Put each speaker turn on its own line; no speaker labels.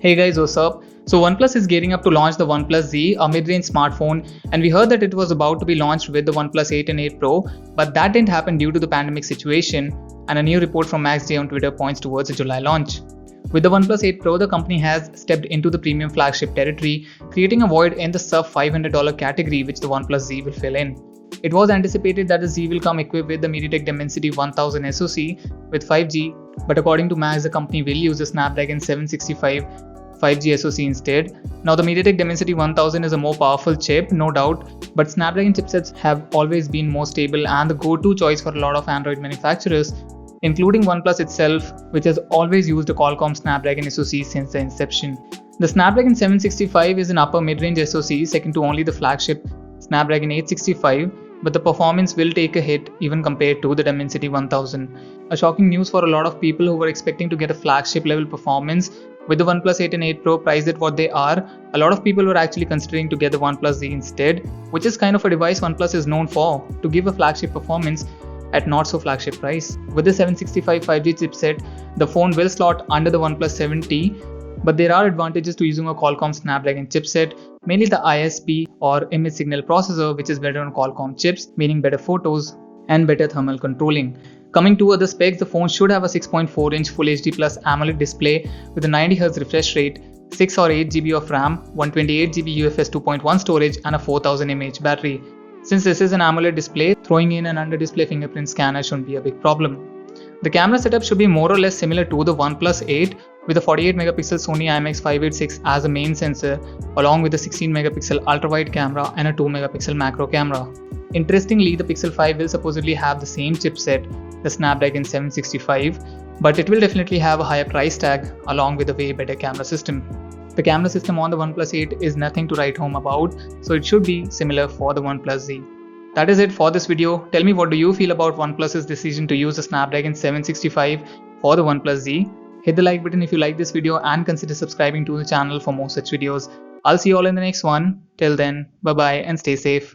Hey guys, what's up? So OnePlus is gearing up to launch the OnePlus Z, a mid-range smartphone, and we heard that it was about to be launched with the OnePlus 8 and 8 Pro, but that didn't happen due to the pandemic situation, and a new report from MaxJ on Twitter points towards a July launch. With the OnePlus 8 Pro, the company has stepped into the premium flagship territory, creating a void in the sub-$500 category which the OnePlus Z will fill in. It was anticipated that the Z will come equipped with the Medaitek Dimensity 1000 SoC with 5G, but according to Max, the company will use the Snapdragon 765 5G SoC instead. Now the Medaitek Dimensity 1000 is a more powerful chip, no doubt, but Snapdragon chipsets have always been more stable and the go-to choice for a lot of Android manufacturers, including OnePlus itself, which has always used a Qualcomm Snapdragon SoC since the inception. The Snapdragon 765 is an upper mid-range SoC, second to only the flagship Snapdragon 865, but the performance will take a hit even compared to the Dimensity 1000. A shocking news for a lot of people who were expecting to get a flagship level performance. With the OnePlus 8 and 8 Pro priced at what they are, a lot of people were actually considering to get the OnePlus Z instead, which is kind of a device OnePlus is known for, to give a flagship performance at not so flagship price. With the 765 5G chipset, the phone will slot under the OnePlus 7T, but there are advantages to using a Qualcomm Snapdragon chipset, mainly the ISP or image signal processor, which is better on Qualcomm chips, meaning better photos and better thermal controlling. Coming to other specs, the phone should have a 6.4-inch Full HD Plus AMOLED display with a 90Hz refresh rate, 6 or 8GB of RAM, 128GB UFS 2.1 storage and a 4000 mAh battery. Since this is an AMOLED display, throwing in an under-display fingerprint scanner shouldn't be a big problem. The camera setup should be more or less similar to the OnePlus 8 with a 48MP Sony IMX586 as a main sensor, along with a 16MP ultra-wide camera and a 2MP macro camera. Interestingly, the Pixel 5 will supposedly have the same chipset, the Snapdragon 765, but it will definitely have a higher price tag along with a way better camera system. The camera system on the OnePlus 8 is nothing to write home about, so it should be similar for the OnePlus Z. That is it for this video. Tell me, what do you feel about OnePlus's decision to use the Snapdragon 765 for the OnePlus Z? Hit the like button if you like this video and consider subscribing to the channel for more such videos. I'll see you all in the next one. Till then, bye bye and stay safe.